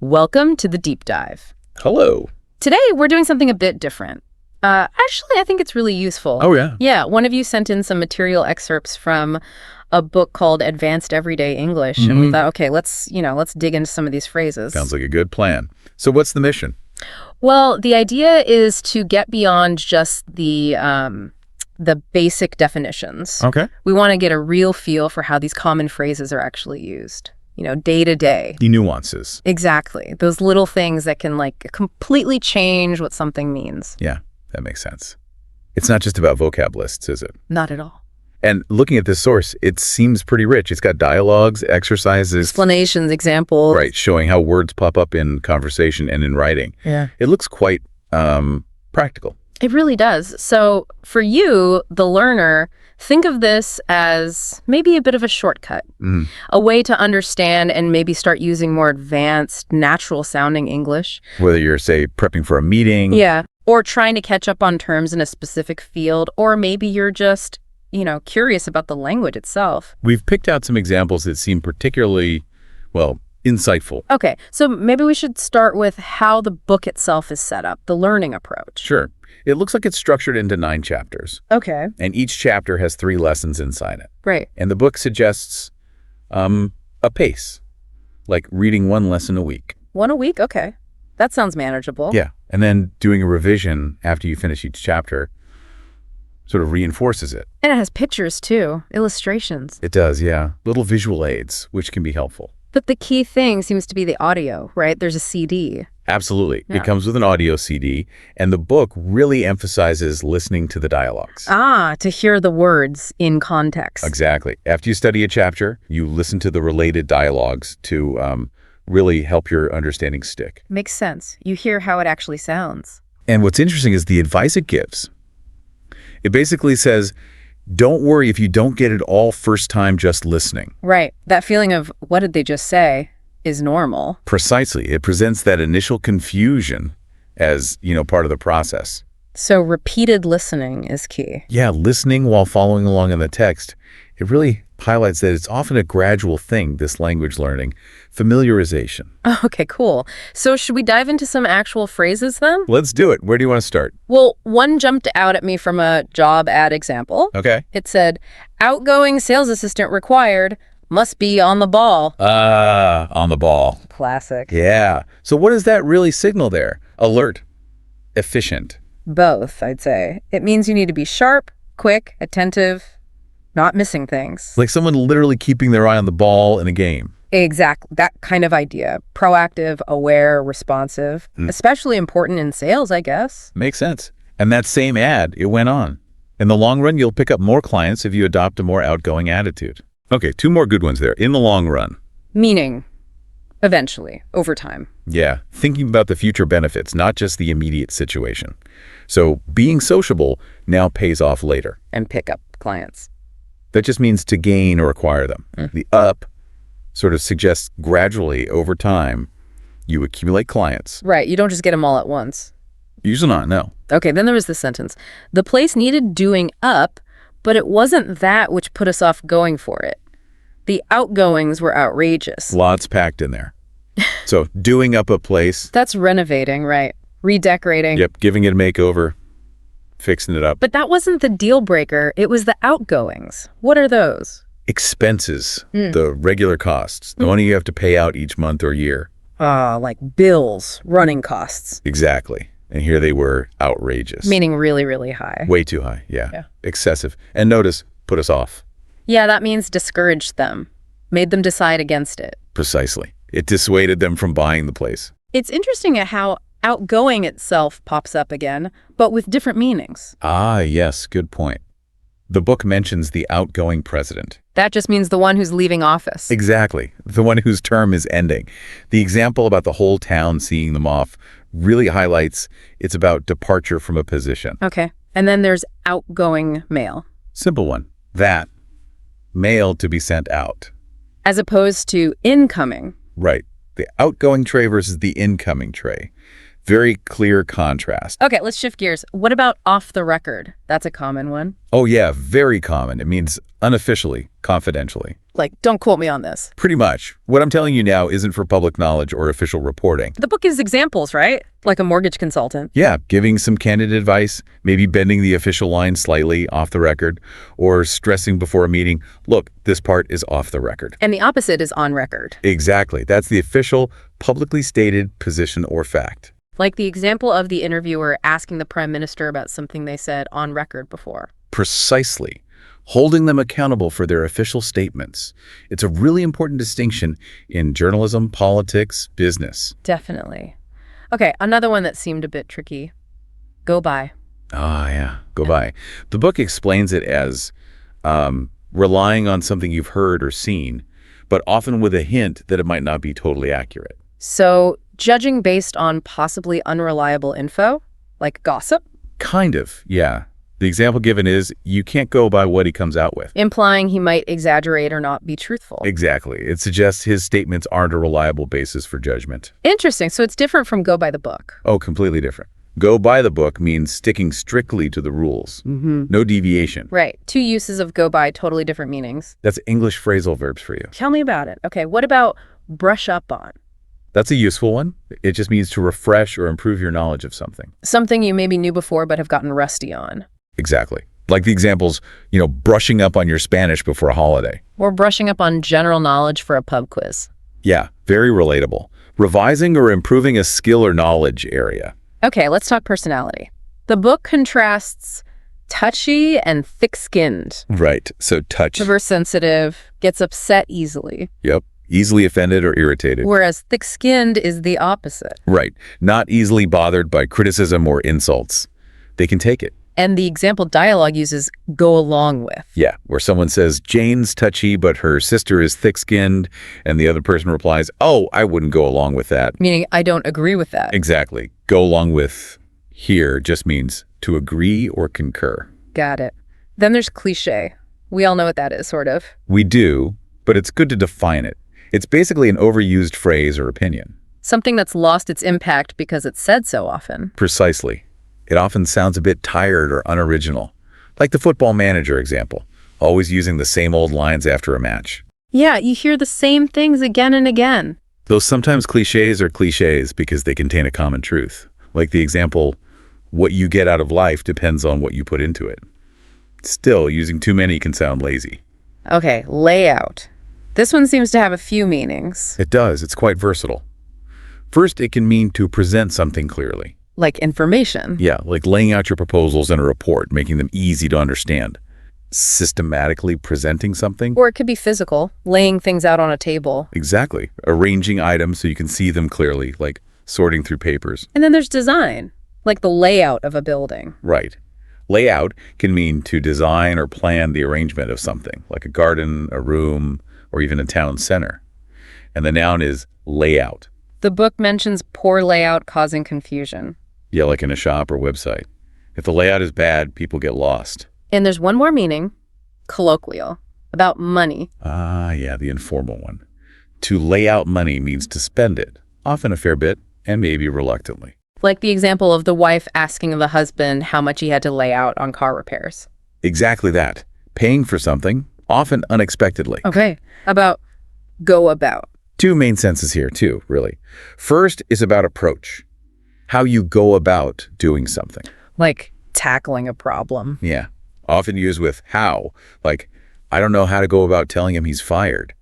Welcome to the deep dive. Hello. Today, we're doing something a bit different. Actually, I think it's really useful. Oh, yeah? Yeah, one of you sent in some material excerpts from a book called Advanced Everyday English, and we thought, okay, let's dig into some of these phrases. Sounds like a good plan. So what's the mission? Well, the idea is to get beyond just the basic definitions. Okay. We want to get a real feel for how these common phrases are actually used, day to day. The nuances. Exactly. Those little things that can completely change what something means. Yeah, that makes sense. It's not just about vocab lists, is it? Not at all. And looking at this source, it seems pretty rich. It's got dialogues, exercises. Explanations, examples. Right, showing how words pop up in conversation and in writing. Yeah. It looks quite practical. It really does. So for you, the learner, think of this as maybe a bit of a shortcut, a way to understand and maybe start using more advanced, natural-sounding English. Whether you're, say, prepping for a meeting. Yeah, or trying to catch up on terms in a specific field, or maybe you're just, curious about the language itself. We've picked out some examples that seem particularly, insightful. Okay, so maybe we should start with how the book itself is set up, the learning approach. Sure. It looks like it's structured into 9 chapters. Okay. And each chapter has 3 lessons inside it. Great. And the book suggests a pace, like reading 1 lesson a week. 1 a week? Okay. That sounds manageable. Yeah. And then doing a revision after you finish each chapter sort of reinforces it. And it has pictures, too. Illustrations. It does, yeah. Little visual aids, which can be helpful. But the key thing seems to be the audio, right? There's a CD. Absolutely. Yeah. It comes with an audio CD, and the book really emphasizes listening to the dialogues. To hear the words in context. Exactly. After you study a chapter, you listen to the related dialogues to really help your understanding stick. Makes sense. You hear how it actually sounds. And what's interesting is the advice it gives. It basically says, don't worry if you don't get it all first time just listening. Right. That feeling of, what did they just say, is normal. Precisely. It presents that initial confusion as, part of the process. So repeated listening is key. Yeah, listening while following along in the text. It really highlights that it's often a gradual thing, this language learning. Familiarization. Oh, okay, cool. So should we dive into some actual phrases then? Let's do it. Where do you want to start? Well, one jumped out at me from a job ad example. Okay. It said, outgoing sales assistant required, must be on the ball. On the ball. Classic. Yeah. So what does that really signal there? Alert. Efficient. Both, I'd say. It means you need to be sharp, quick, attentive, not missing things. Like someone literally keeping their eye on the ball in a game. Exactly. That kind of idea. Proactive, aware, responsive. Especially important in sales, I guess. Makes sense. And that same ad, it went on. In the long run, you'll pick up more clients if you adopt a more outgoing attitude. Okay, 2 more good ones there. In the long run. Meaning, eventually, over time. Yeah, thinking about the future benefits, not just the immediate situation. So being sociable now pays off later. And pick up clients. That just means to gain or acquire them. The up sort of suggests gradually over time you accumulate clients. Right, you don't just get them all at once. Usually not, no. Okay, then there was this sentence. The place needed doing up, but it wasn't that which put us off going for it. The outgoings were outrageous. Lots packed in there. So doing up a place. That's renovating, right? Redecorating. Yep, giving it a makeover, fixing it up. But that wasn't the deal breaker. It was the outgoings. What are those? Expenses, the regular costs, the money you have to pay out each month or year. Like bills, running costs. Exactly. And here they were outrageous. Meaning really, really high. Way too high, yeah. Excessive. And notice, put us off. Yeah, that means discouraged them. Made them decide against it. Precisely. It dissuaded them from buying the place. It's interesting at how outgoing itself pops up again, but with different meanings. Ah, yes, good point. The book mentions the outgoing president. That just means the one who's leaving office. Exactly. The one whose term is ending. The example about the whole town seeing them off really highlights it's about departure from a position. Okay. And then there's outgoing mail. Simple one. That. Mail to be sent out. As opposed to incoming. Right. The outgoing tray versus the incoming tray. Very clear contrast. Okay, let's shift gears. What about off the record? That's a common one. Oh yeah, very common. It means unofficially, confidentially. Like, don't quote me on this. Pretty much. What I'm telling you now isn't for public knowledge or official reporting. The book gives examples, right? Like a mortgage consultant. Yeah, giving some candid advice, maybe bending the official line slightly off the record, or stressing before a meeting, look, this part is off the record. And the opposite is on record. Exactly. That's the official, publicly stated position or fact. Like the example of the interviewer asking the prime minister about something they said on record before. Precisely. Holding them accountable for their official statements. It's a really important distinction in journalism, politics, business. Definitely. Okay, another one that seemed a bit tricky. Go by. Ah, yeah. Go by. The book explains it as relying on something you've heard or seen, but often with a hint that it might not be totally accurate. So, judging based on possibly unreliable info, like gossip? Kind of, yeah. The example given is you can't go by what he comes out with. Implying he might exaggerate or not be truthful. Exactly. It suggests his statements aren't a reliable basis for judgment. Interesting. So it's different from go by the book. Oh, completely different. Go by the book means sticking strictly to the rules. No deviation. Right. Two uses of go by, totally different meanings. That's English phrasal verbs for you. Tell me about it. Okay, what about brush up on? That's a useful one. It just means to refresh or improve your knowledge of something. Something you maybe knew before but have gotten rusty on. Exactly. Like the examples, brushing up on your Spanish before a holiday. Or brushing up on general knowledge for a pub quiz. Yeah, very relatable. Revising or improving a skill or knowledge area. Okay, let's talk personality. The book contrasts touchy and thick-skinned. Right, so touch. Reverse sensitive, gets upset easily. Yep, easily offended or irritated. Whereas thick-skinned is the opposite. Right, not easily bothered by criticism or insults. They can take it. And the example dialogue uses go along with. Yeah, where someone says, Jane's touchy, but her sister is thick-skinned, and the other person replies, oh, I wouldn't go along with that. Meaning, I don't agree with that. Exactly. Go along with here just means to agree or concur. Got it. Then there's cliché. We all know what that is, sort of. We do, but it's good to define it. It's basically an overused phrase or opinion. Something that's lost its impact because it's said so often. Precisely. It often sounds a bit tired or unoriginal. Like the football manager example, always using the same old lines after a match. Yeah, you hear the same things again and again. Though sometimes cliches are cliches because they contain a common truth. Like the example, what you get out of life depends on what you put into it. Still, using too many can sound lazy. Okay, layout. This one seems to have a few meanings. It does. It's quite versatile. First, it can mean to present something clearly. Like information. Yeah, like laying out your proposals in a report, making them easy to understand. Systematically presenting something. Or it could be physical, laying things out on a table. Exactly. Arranging items so you can see them clearly, like sorting through papers. And then there's design, like the layout of a building. Right. Layout can mean to design or plan the arrangement of something, like a garden, a room, or even a town center. And the noun is layout. The book mentions poor layout causing confusion. Yeah, like in a shop or website. If the layout is bad, people get lost. And there's one more meaning, colloquial, about money. Ah, yeah, the informal one. To lay out money means to spend it, often a fair bit, and maybe reluctantly. Like the example of the wife asking the husband how much he had to lay out on car repairs. Exactly that. Paying for something, often unexpectedly. Okay, about go about. Two main senses here, too, really. First is about approach. How you go about doing something. Like tackling a problem. Yeah. Often used with how. Like, I don't know how to go about telling him he's fired.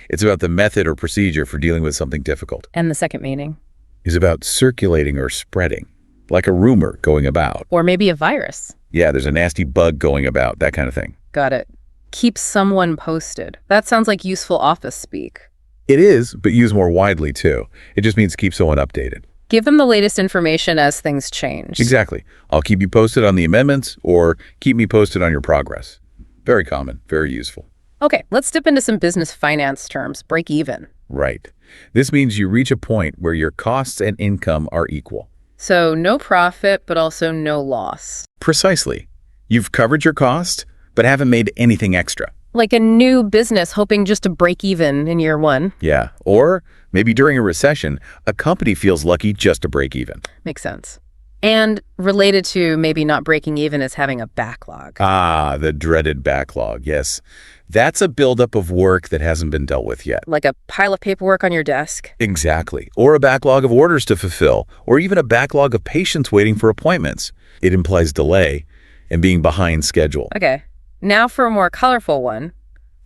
It's about the method or procedure for dealing with something difficult. And the second meaning? Is about circulating or spreading. Like a rumor going about. Or maybe a virus. Yeah, there's a nasty bug going about, that kind of thing. Got it. Keep someone posted. That sounds like useful office speak. It is, but used more widely, too. It just means keep someone updated. Give them the latest information as things change. Exactly. I'll keep you posted on the amendments or keep me posted on your progress. Very common, very useful. Okay, let's dip into some business finance terms. Break even. Right. This means you reach a point where your costs and income are equal. So no profit, but also no loss. Precisely. You've covered your cost, but haven't made anything extra. Like a new business hoping just to break even in year one. Yeah. Or maybe during a recession, a company feels lucky just to break even. Makes sense. And related to maybe not breaking even is having a backlog. Ah, the dreaded backlog, yes. That's a buildup of work that hasn't been dealt with yet. Like a pile of paperwork on your desk. Exactly. Or a backlog of orders to fulfill, or even a backlog of patients waiting for appointments. It implies delay and being behind schedule. Okay. Now for a more colorful one.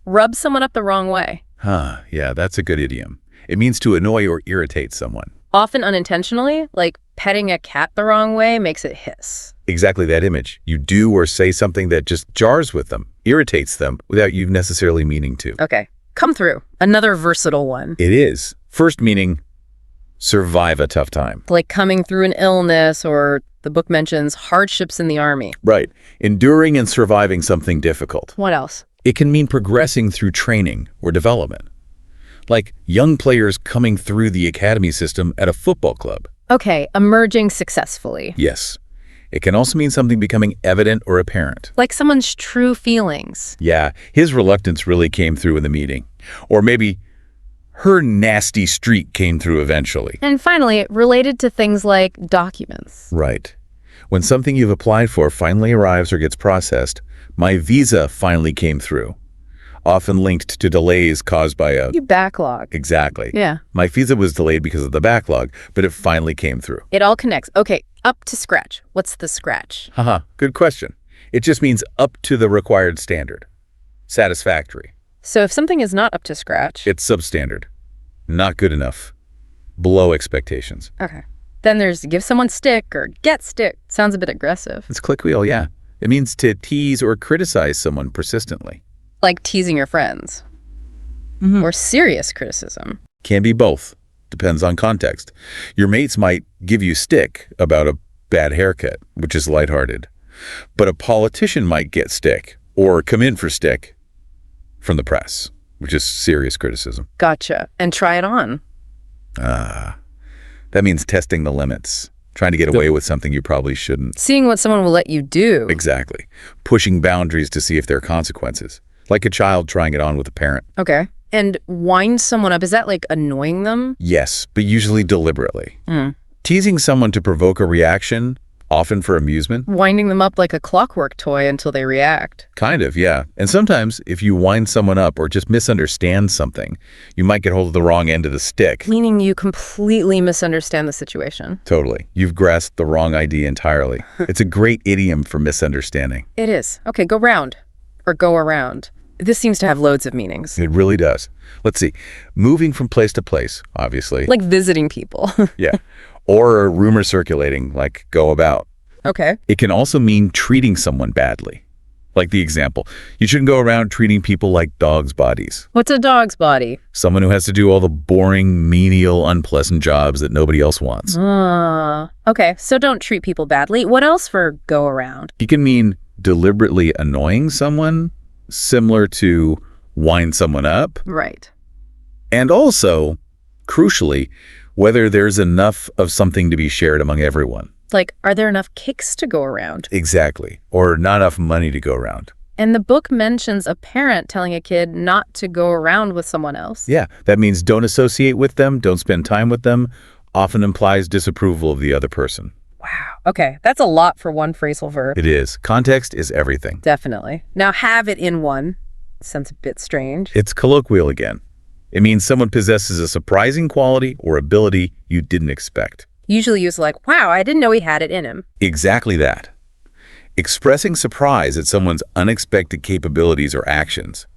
Rub someone up the wrong way. Yeah, that's a good idiom. It means to annoy or irritate someone. Often unintentionally, like petting a cat the wrong way makes it hiss. Exactly that image. You do or say something that just jars with them, irritates them, without you necessarily meaning to. Okay. Come through. Another versatile one. It is. First meaning, survive a tough time. Like coming through an illness, or the book mentions hardships in the army. Right. Enduring and surviving something difficult. What else? It can mean progressing through training or development. Like young players coming through the academy system at a football club. Okay, emerging successfully. Yes. It can also mean something becoming evident or apparent. Like someone's true feelings. Yeah, his reluctance really came through in the meeting. Or maybe her nasty streak came through eventually. And finally, related to things like documents. Right. When something you've applied for finally arrives or gets processed, my visa finally came through. Often linked to delays caused by a... Backlog. Exactly. Yeah. My visa was delayed because of the backlog, but it finally came through. It all connects. Okay, up to scratch. What's the scratch? Good question. It just means up to the required standard. Satisfactory. So if something is not up to scratch... It's substandard. Not good enough. Below expectations. Okay. Then there's give someone stick or get stick. Sounds a bit aggressive. It's click-wheel, yeah. It means to tease or criticize someone persistently. Like teasing your friends. Or serious criticism. Can be both. Depends on context. Your mates might give you stick about a bad haircut, which is lighthearted. But a politician might get stick or come in for stick from the press, which is serious criticism. Gotcha. And try it on. That means testing the limits. Trying to get away with something you probably shouldn't. Seeing what someone will let you do. Exactly. Pushing boundaries to see if there are consequences. Like a child trying it on with a parent. Okay. And wind someone up, is that like annoying them? Yes, but usually deliberately. Teasing someone to provoke a reaction, often for amusement. Winding them up like a clockwork toy until they react. Kind of, yeah. And sometimes, if you wind someone up or just misunderstand something, you might get hold of the wrong end of the stick. Meaning you completely misunderstand the situation. Totally. You've grasped the wrong idea entirely. It's a great idiom for misunderstanding. It is. Okay, go round. Or go around. This seems to have loads of meanings. It really does. Let's see. Moving from place to place, obviously. Like visiting people. Yeah. Or a rumor circulating, like go about. Okay. It can also mean treating someone badly. Like the example, you shouldn't go around treating people like dogs' bodies. What's a dog's body? Someone who has to do all the boring, menial, unpleasant jobs that nobody else wants. Okay, so don't treat people badly. What else for go around? It can mean deliberately annoying someone, similar to wind someone up. Right. And also, crucially, whether there's enough of something to be shared among everyone. Like, are there enough cakes to go around? Exactly. Or not enough money to go around. And the book mentions a parent telling a kid not to go around with someone else. Yeah, that means don't associate with them, don't spend time with them, often implies disapproval of the other person. Wow. Okay, that's a lot for one phrasal verb. It is. Context is everything. Definitely. Now have it in one. Sounds a bit strange. It's colloquial again. It means someone possesses a surprising quality or ability you didn't expect. Usually used like, wow, I didn't know he had it in him. Exactly that. Expressing surprise at someone's unexpected capabilities or actions.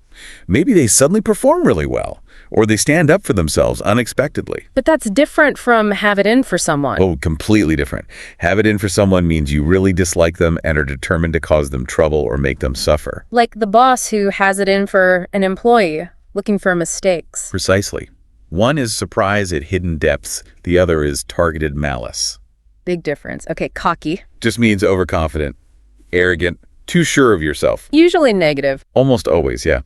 Maybe they suddenly perform really well, or they stand up for themselves unexpectedly. But that's different from have it in for someone. Oh, completely different. Have it in for someone means you really dislike them and are determined to cause them trouble or make them suffer. Like the boss who has it in for an employee, looking for mistakes. Precisely. One is surprise at hidden depths. The other is targeted malice. Big difference. Okay, cocky. Just means overconfident, arrogant, too sure of yourself. Usually negative. Almost always, yeah.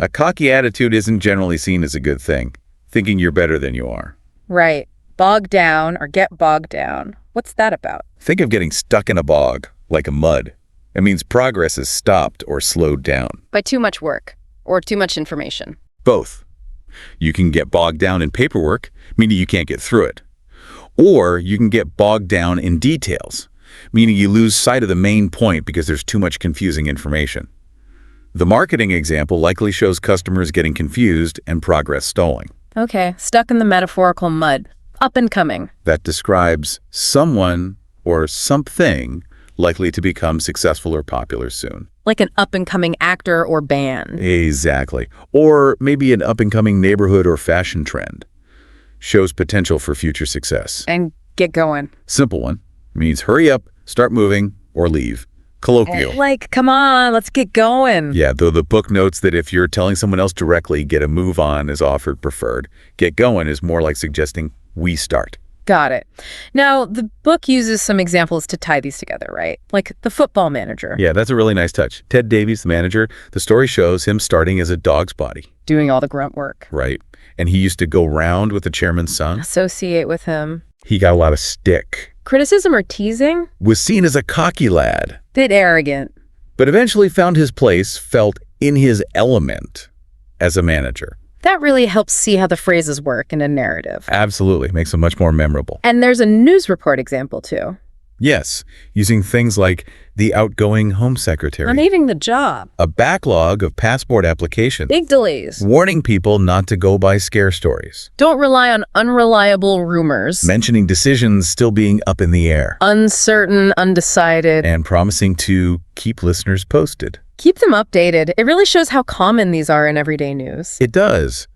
A cocky attitude isn't generally seen as a good thing, thinking you're better than you are. Right. Bog down or get bogged down. What's that about? Think of getting stuck in a bog, like a mud. It means progress is stopped or slowed down. By too much work or too much information? Both. You can get bogged down in paperwork, meaning you can't get through it. Or you can get bogged down in details, meaning you lose sight of the main point because there's too much confusing information. The marketing example likely shows customers getting confused and progress stalling. Okay, stuck in the metaphorical mud. Up and coming. That describes someone or something likely to become successful or popular soon. Like an up-and-coming actor or band. Exactly. Or maybe an up-and-coming neighborhood or fashion trend. Shows potential for future success. And get going. Simple one. Means hurry up, start moving, or leave. Colloquial. Like, come on, let's get going. Yeah, though the book notes that if you're telling someone else directly, get a move on is offered preferred. Get going is more like suggesting we start. Got it. Now, the book uses some examples to tie these together, right? Like the football manager. Yeah, that's a really nice touch. Ted Davies, the manager, the story shows him starting as a dog's body. Doing all the grunt work. Right. And he used to go round with the chairman's son. Associate with him. He got a lot of stick. Criticism or teasing? Was seen as a cocky lad. Bit arrogant. But eventually found his place, felt in his element as a manager. That really helps see how the phrases work in a narrative. Absolutely. Makes them much more memorable. And there's a news report example, too. Yes, using things like the outgoing home secretary. I'm needing the job. A backlog of passport applications. Big delays. Warning people not to go by scare stories. Don't rely on unreliable rumors. Mentioning decisions still being up in the air. Uncertain, undecided. And promising to keep listeners posted. Keep them updated. It really shows how common these are in everyday news. It does.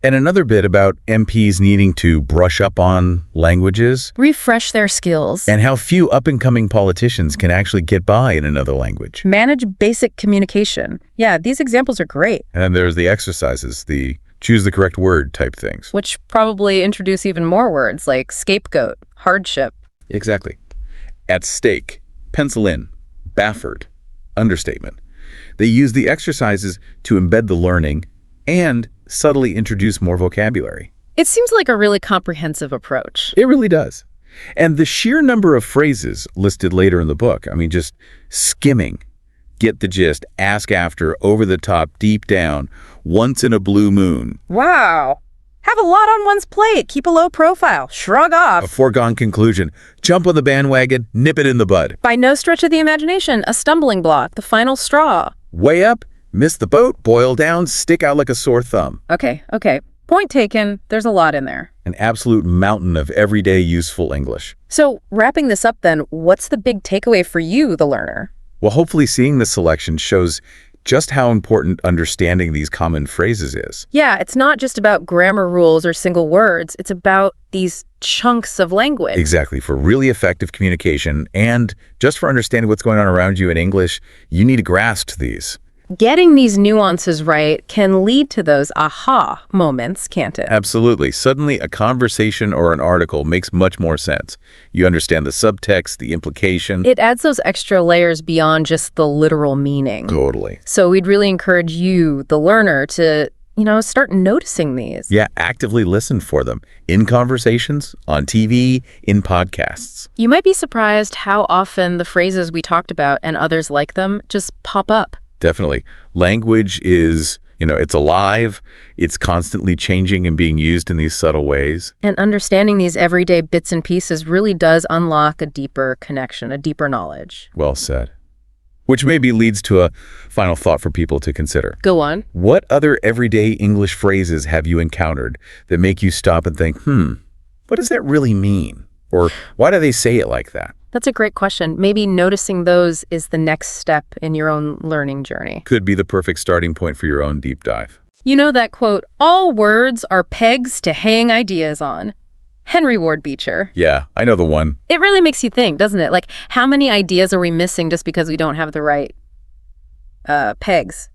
And another bit about MPs needing to brush up on languages. Refresh their skills. And how few up-and-coming politicians can actually get by in another language. Manage basic communication. Yeah, these examples are great. And then there's the exercises, the choose the correct word type things. Which probably introduce even more words like scapegoat, hardship. Exactly. At stake, pencil in, baffled, understatement. They use the exercises to embed the learning and subtly introduce more vocabulary. It seems like a really comprehensive approach. It really does. And the sheer number of phrases listed later in the book, I mean, just skimming, get the gist, ask after, over the top, deep down, once in a blue moon. Wow. Have a lot on one's plate. Keep a low profile. Shrug off. A foregone conclusion. Jump on the bandwagon, nip it in the bud. By no stretch of the imagination, a stumbling block, the final straw. Way up, miss the boat, boil down, stick out like a sore thumb. Okay. Point taken. There's a lot in there. An absolute mountain of everyday useful English. So wrapping this up then, what's the big takeaway for you, the learner? Well, hopefully seeing this selection shows just how important understanding these common phrases is. Yeah, it's not just about grammar rules or single words. It's about these chunks of language. Exactly. For really effective communication and just for understanding what's going on around you in English, you need to grasp these. Getting these nuances right can lead to those aha moments, can't it? Absolutely. Suddenly, a conversation or an article makes much more sense. You understand the subtext, the implication. It adds those extra layers beyond just the literal meaning. Totally. So we'd really encourage you, the learner, to, start noticing these. Yeah, actively listen for them. In conversations, on TV, in podcasts. You might be surprised how often the phrases we talked about and others like them just pop up. Definitely. Language is, it's alive. It's constantly changing and being used in these subtle ways. And understanding these everyday bits and pieces really does unlock a deeper connection, a deeper knowledge. Well said. Which maybe leads to a final thought for people to consider. Go on. What other everyday English phrases have you encountered that make you stop and think, what does that really mean? Or why do they say it like that? That's a great question. Maybe noticing those is the next step in your own learning journey. Could be the perfect starting point for your own deep dive. You know that quote, all words are pegs to hang ideas on. Henry Ward Beecher. Yeah, I know the one. It really makes you think, doesn't it? Like, how many ideas are we missing just because we don't have the right pegs?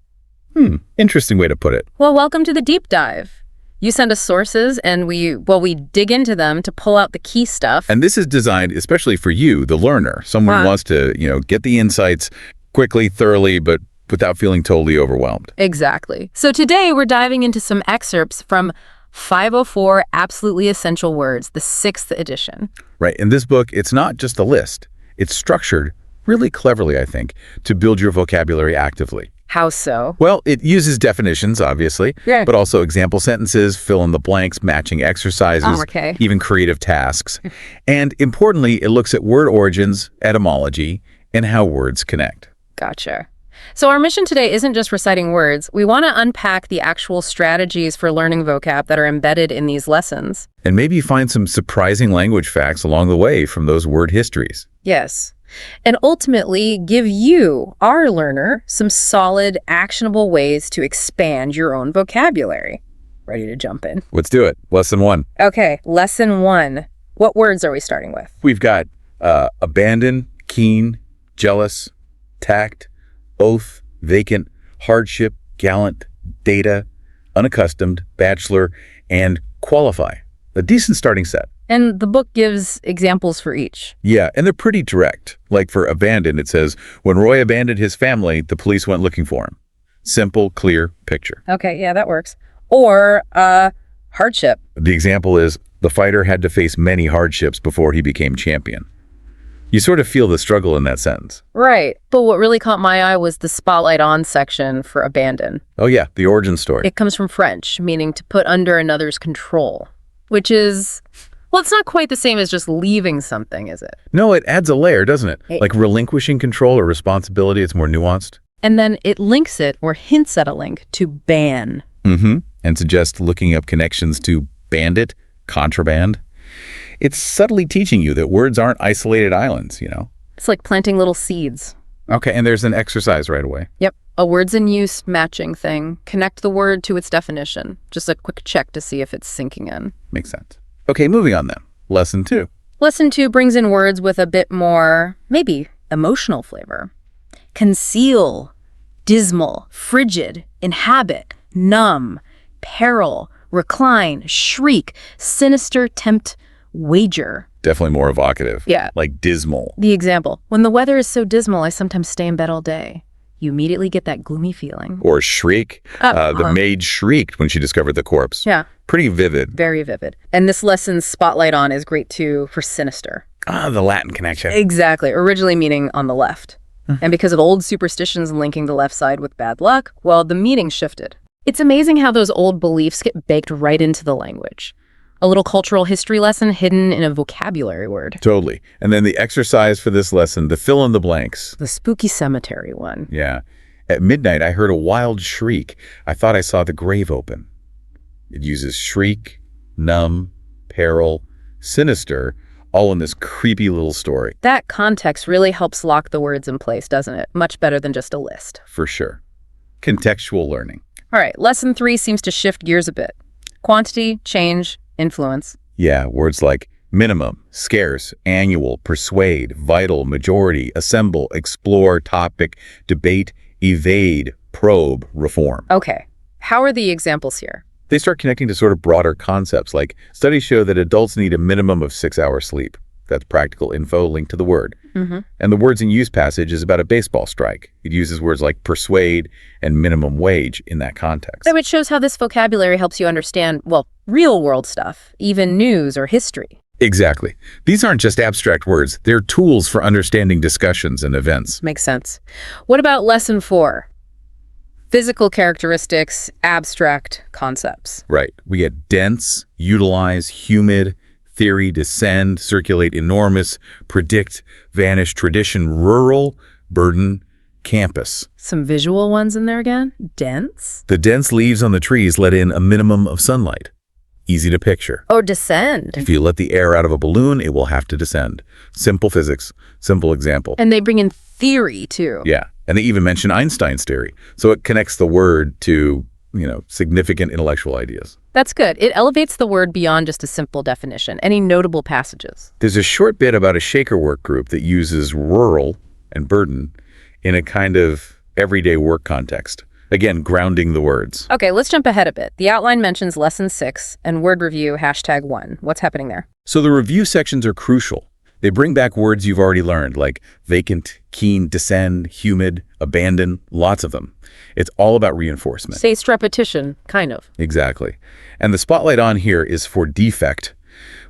Interesting way to put it. Well, welcome to the deep dive. You send us sources, and we dig into them to pull out the key stuff. And this is designed especially for you, the learner. Someone who wants to, get the insights quickly, thoroughly, but without feeling totally overwhelmed. Exactly. So today we're diving into some excerpts from 504 Absolutely Essential Words, the 6th edition. Right. In this book, it's not just a list. It's structured really cleverly, I think, to build your vocabulary actively. How so? Well, it uses definitions, obviously, Yeah. but also example sentences, fill in the blanks, matching exercises, Oh, okay. even creative tasks. And importantly, it looks at word origins, etymology, and how words connect. Gotcha. So our mission today isn't just reciting words. We want to unpack the actual strategies for learning vocab that are embedded in these lessons. And maybe find some surprising language facts along the way from those word histories. Yes. And ultimately give you, our learner, some solid, actionable ways to expand your own vocabulary. Ready to jump in? Let's do it. Lesson 1. Okay, lesson 1. What words are we starting with? We've got abandon, keen, jealous, tact, oath, vacant, hardship, gallant, data, unaccustomed, bachelor, and qualify. A decent starting set. And the book gives examples for each. Yeah, and they're pretty direct. Like for abandon, it says, when Roy abandoned his family, the police went looking for him. Simple, clear picture. Okay, yeah, that works. Or hardship. The example is, the fighter had to face many hardships before he became champion. You sort of feel the struggle in that sentence. Right. But what really caught my eye was the spotlight on section for abandon. Oh yeah, the origin story. It comes from French, meaning to put under another's control, which is, well, it's not quite the same as just leaving something, is it? No, it adds a layer, doesn't it? It- Like relinquishing control or responsibility, it's more nuanced. And then it links it or hints at a link to ban. And suggests looking up connections to bandit, contraband. It's subtly teaching you that words aren't isolated islands, you know? It's like planting little seeds. Okay, and there's an exercise right away. Yep. A words in use matching thing. Connect the word to its definition. Just a quick check to see if it's sinking in. Makes sense. Okay, moving on then. Lesson 2. Lesson 2 brings in words with a bit more, maybe, emotional flavor. Conceal, dismal, frigid, inhabit, numb, peril, recline, shriek, sinister, tempt, wager. Definitely more evocative. Yeah. Like dismal. The example, when the weather is so dismal, I sometimes stay in bed all day. You immediately get that gloomy feeling. Or shriek. The maid shrieked when she discovered the corpse. Yeah. Pretty vivid. Very vivid. And this lesson's spotlight on is great too for sinister. The Latin connection. Exactly. Originally meaning on the left. And because of old superstitions linking the left side with bad luck, well, the meaning shifted. It's amazing how those old beliefs get baked right into the language. A little cultural history lesson hidden in a vocabulary word. Totally. And then the exercise for this lesson, the fill in the blanks. The spooky cemetery one. Yeah. At midnight, I heard a wild shriek. I thought I saw the grave open. It uses shriek, numb, peril, sinister, all in this creepy little story. That context really helps lock the words in place, doesn't it? Much better than just a list. For sure. Contextual learning. All right, lesson 3 seems to shift gears a bit. Quantity, change, influence. Yeah, words like minimum, scarce, annual, persuade, vital, majority, assemble, explore, topic, debate, evade, probe, reform. Okay, how are the examples here? They start connecting to sort of broader concepts, like studies show that adults need a minimum of 6 hours sleep. That's practical info linked to the word. And the words in use passage is about a baseball strike. It uses words like persuade and minimum wage in that context. So it shows how this vocabulary helps you understand, well, real world stuff, even news or history. Exactly. These aren't just abstract words. They're tools for understanding discussions and events. Makes sense. What about lesson 4? Physical characteristics, abstract concepts. Right. We get dense, utilize, humid, theory, descend, circulate, enormous, predict, vanish, tradition, rural, burden, campus. Some visual ones in there again. Dense. The dense leaves on the trees let in a minimum of sunlight. Easy to picture. Or descend. If you let the air out of a balloon, it will have to descend. Simple physics, simple example. And they bring in theory too. Yeah. And they even mention Einstein's theory. So it connects the word to, significant intellectual ideas. That's good. It elevates the word beyond just a simple definition. Any notable passages? There's a short bit about a shaker work group that uses rural and burden in a kind of everyday work context. Again, grounding the words. Okay, let's jump ahead a bit. The outline mentions lesson 6 and word review #1. What's happening there? So the review sections are crucial. They bring back words you've already learned, like vacant, keen, descend, humid, abandon, lots of them. It's all about reinforcement. Spaced repetition, kind of. Exactly. And the spotlight on here is for defect,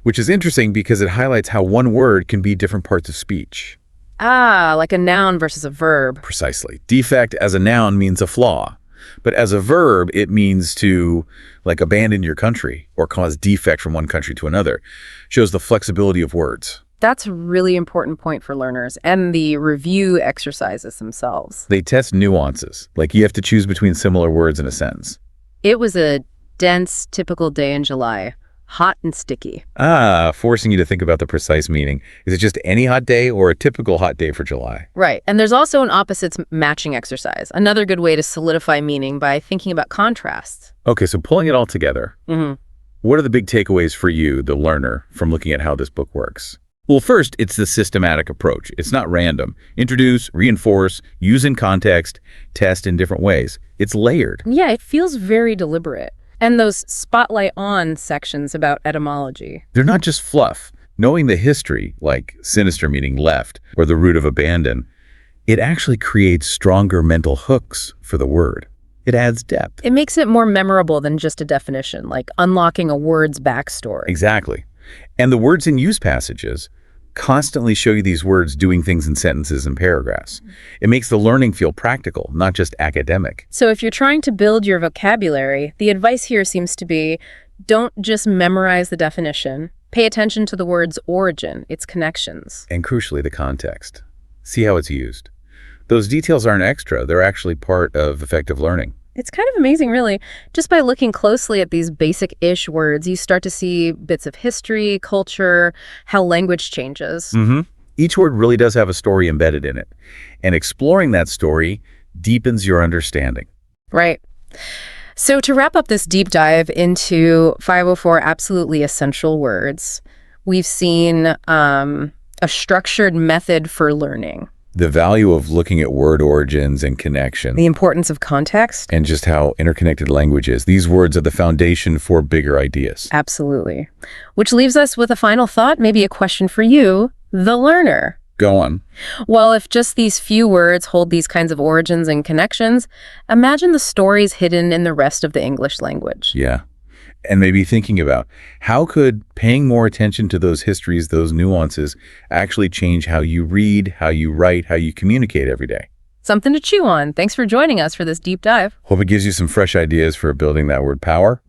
which is interesting because it highlights how one word can be different parts of speech. Ah, like a noun versus a verb. Precisely. Defect as a noun means a flaw. But as a verb, it means to, like, abandon your country or cause defect from one country to another. Shows the flexibility of words. That's a really important point for learners and the review exercises themselves. They test nuances, like you have to choose between similar words in a sentence. It was a dense, typical day in July. Hot and sticky. Ah, forcing you to think about the precise meaning. Is it just any hot day or a typical hot day for July? Right. And there's also an opposites matching exercise. Another good way to solidify meaning by thinking about contrasts. Okay, so pulling it all together, what are the big takeaways for you, the learner, from looking at how this book works? Well, first, it's the systematic approach. It's not random. Introduce, reinforce, use in context, test in different ways. It's layered. Yeah, it feels very deliberate. And those spotlight on sections about etymology. They're not just fluff. Knowing the history, like sinister meaning left, or the root of abandon, it actually creates stronger mental hooks for the word. It adds depth. It makes it more memorable than just a definition, like unlocking a word's backstory. Exactly. And the words in use passages constantly show you these words doing things in sentences and paragraphs. It makes the learning feel practical, not just academic. So if you're trying to build your vocabulary, the advice here seems to be, don't just memorize the definition. Pay attention to the word's origin, its connections. And crucially, the context. See how it's used. Those details aren't extra. They're actually part of effective learning. It's kind of amazing, really. Just by looking closely at these basic-ish words, you start to see bits of history, culture, how language changes. Each word really does have a story embedded in it. And exploring that story deepens your understanding. Right. So to wrap up this deep dive into 504 absolutely essential words, we've seen a structured method for learning. The value of looking at word origins and connection. The importance of context. And just how interconnected language is. These words are the foundation for bigger ideas. Absolutely. Which leaves us with a final thought, maybe a question for you, the learner. Go on. Well, if just these few words hold these kinds of origins and connections, imagine the stories hidden in the rest of the English language. Yeah. And maybe thinking about how could paying more attention to those histories, those nuances, actually change how you read, how you write, how you communicate every day. Something to chew on. Thanks for joining us for this deep dive. Hope it gives you some fresh ideas for building that word power